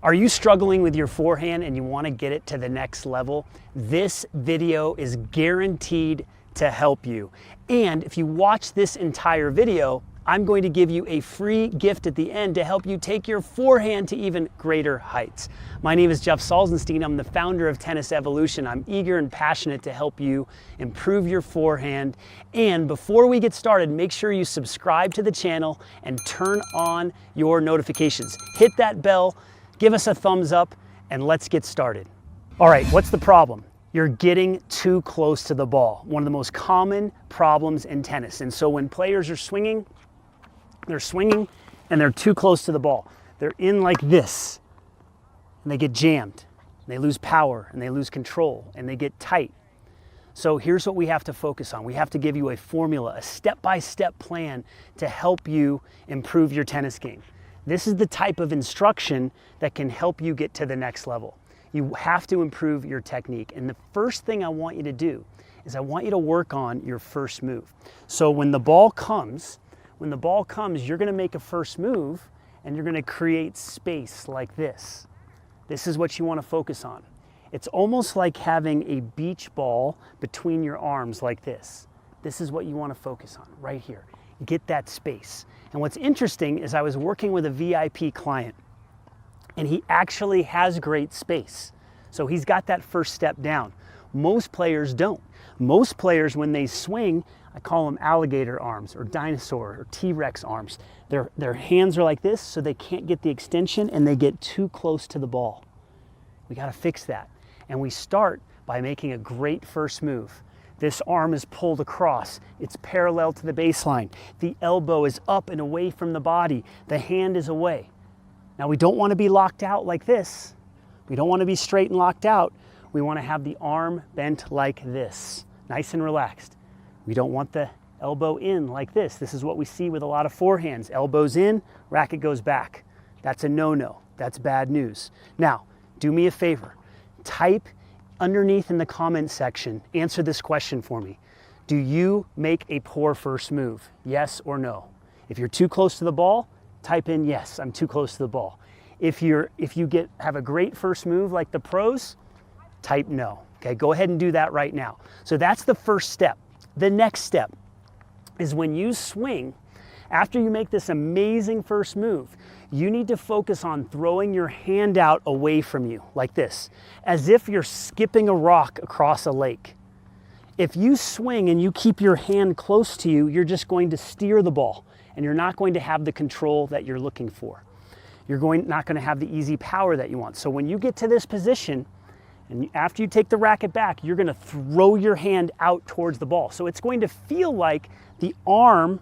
Are you struggling with your forehand and you want to get it to the next level? This video is guaranteed to help you. And if you watch this entire video, I'm going to give you a free gift at the end to help you take your forehand to even greater heights. My name is Jeff Salzenstein. I'm the founder of Tennis Evolution. I'm eager and passionate to help you improve your forehand. And before we get started, make sure you subscribe to the channel and turn on your notifications. Hit that bell, give us a thumbs up, and let's get started. All right, what's the problem? You're getting too close to the ball. One of the most common problems in tennis. And so when players are swinging, they're swinging and they're too close to the ball. They're in like this and they get jammed. They lose power and they lose control and they get tight. So here's what we have to focus on. We have to give you a formula, a step-by-step plan to help you improve your tennis game. This is the type of instruction that can help you get to the next level. You have to improve your technique. And the first thing I want you to do is I want you to work on your first move. So when the ball comes, you're gonna make a first move and you're gonna create space like this. This is what you wanna focus on. It's almost like having a beach ball between your arms like this. This is what you wanna focus on right here. Get that space. And what's interesting is I was working with a VIP client and he actually has great space. So he's got that first step down. Most players don't. Most players, when they swing, I call them alligator arms or dinosaur or T-Rex arms. Their hands are like this so they can't get the extension and they get too close to the ball. We gotta fix that. And we start by making a great first move. This arm is pulled across. It's parallel to the baseline. The elbow is up and away from the body. The hand is away. Now we don't want to be locked out like this. We don't want to be straight and locked out. We want to have the arm bent like this, nice and relaxed. We don't want the elbow in like this. This is what we see with a lot of forehands. Elbows in, racket goes back. That's a no-no. That's bad news. Now, do me a favor. Type underneath in the comment section, answer this question for me. Do you make a poor first move? Yes or no? If you're too close to the ball, type in yes, I'm too close to the ball. If you have a great first move like the pros, type no. Okay, go ahead and do that right now. So that's the first step. The next step is when you swing, after you make this amazing first move, you need to focus on throwing your hand out away from you like this, as if you're skipping a rock across a lake. If you swing and you keep your hand close to you, you're just going to steer the ball and you're not going to have the control that you're looking for. You're not going to have the easy power that you want. So when you get to this position, and after you take the racket back, you're going to throw your hand out towards the ball. So it's going to feel like the arm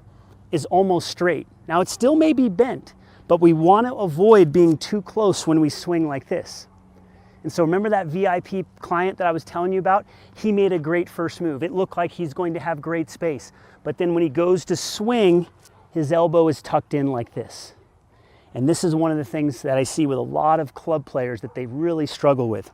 is almost straight. Now it still may be bent, but we want to avoid being too close when we swing like this. And so remember that VIP client that I was telling you about? He made a great first move. It looked like he's going to have great space. But then when he goes to swing, his elbow is tucked in like this. And this is one of the things that I see with a lot of club players that they really struggle with.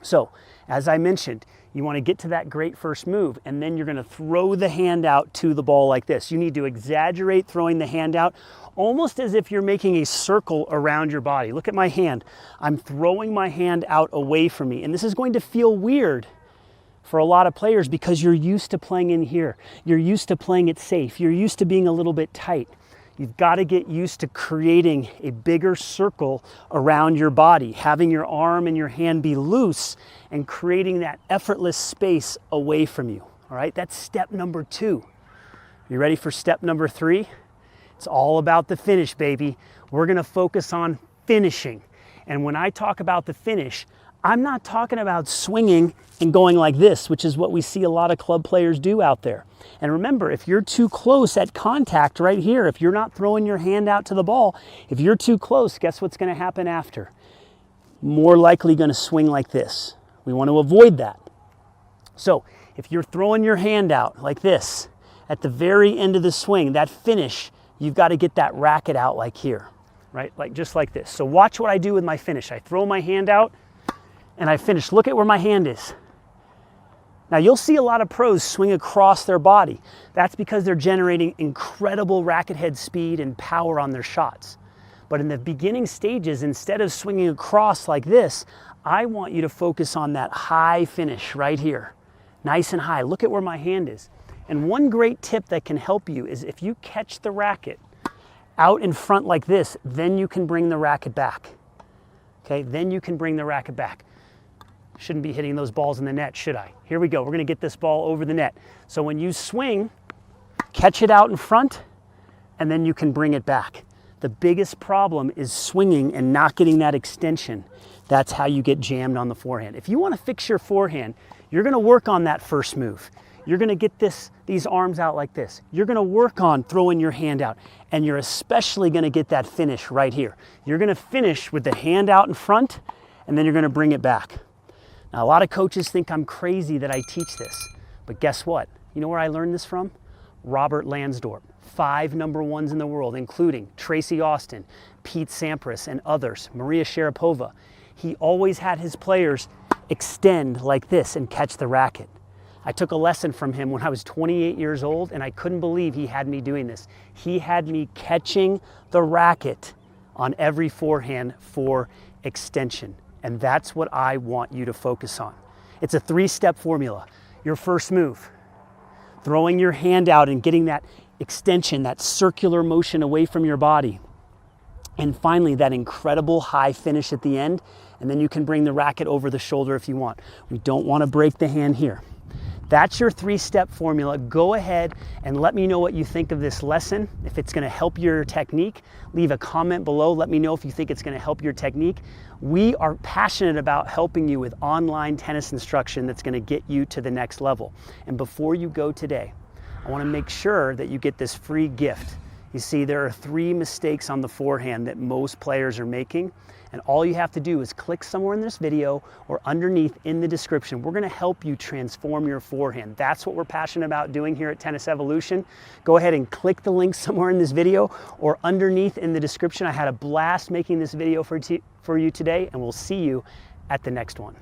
So, as I mentioned, you want to get to that great first move, and then you're going to throw the hand out to the ball like this. You need to exaggerate throwing the hand out, almost as if you're making a circle around your body. Look at my hand. I'm throwing my hand out away from me, and this is going to feel weird for a lot of players because you're used to playing in here. You're used to playing it safe. You're used to being a little bit tight. You've got to get used to creating a bigger circle around your body, having your arm and your hand be loose and creating that effortless space away from you. All right, that's step number 2. You ready for step number 3? It's all about the finish, baby. We're going to focus on finishing. And when I talk about the finish, I'm not talking about swinging and going like this, which is what we see a lot of club players do out there. And remember, if you're too close at contact right here, if you're not throwing your hand out to the ball, if you're too close, guess what's going to happen after? More likely going to swing like this. We want to avoid that. So if you're throwing your hand out like this, at the very end of the swing, that finish, you've got to get that racket out like here, right? Like just like this. So watch what I do with my finish. I throw my hand out and I finish. Look at where my hand is. Now you'll see a lot of pros swing across their body. That's because they're generating incredible racket head speed and power on their shots. But in the beginning stages, instead of swinging across like this, I want you to focus on that high finish right here. Nice and high. Look at where my hand is. And one great tip that can help you is if you catch the racket out in front like this, then you can bring the racket back. Okay, then you can bring the racket back. Shouldn't be hitting those balls in the net, should I? Here we go. We're gonna get this ball over the net. So when you swing, catch it out in front, and then you can bring it back. The biggest problem is swinging and not getting that extension. That's how you get jammed on the forehand. If you want to fix your forehand, you're going to work on that first move. You're going to get these arms out like this. You're going to work on throwing your hand out, and you're especially going to get that finish right here. You're going to finish with the hand out in front, and then you're going to bring it back. Now, a lot of coaches think I'm crazy that I teach this, but guess what? You know where I learned this from? Robert Lansdorp. 5 number ones in the world, including Tracy Austin, Pete Sampras, and others, Maria Sharapova. He always had his players extend like this and catch the racket. I took a lesson from him when I was 28 years old, and I couldn't believe he had me doing this. He had me catching the racket on every forehand for extension, and that's what I want you to focus on. It's a 3-step formula. Your first move, throwing your hand out and getting that extension, that circular motion away from your body. And finally, that incredible high finish at the end, and then you can bring the racket over the shoulder if you want. We don't want to break the hand here. That's your 3-step formula. Go ahead and let me know what you think of this lesson. If it's going to help your technique, leave a comment below. Let me know if you think it's going to help your technique. We are passionate about helping you with online tennis instruction that's going to get you to the next level. And before you go today, I want to make sure that you get this free gift. You see, there are 3 mistakes on the forehand that most players are making, and all you have to do is click somewhere in this video or underneath in the description. We're going to help you transform your forehand. That's what we're passionate about doing here at Tennis Evolution. Go ahead and click the link somewhere in this video or underneath in the description. I had a blast making this video for you today, and we'll see you at the next one.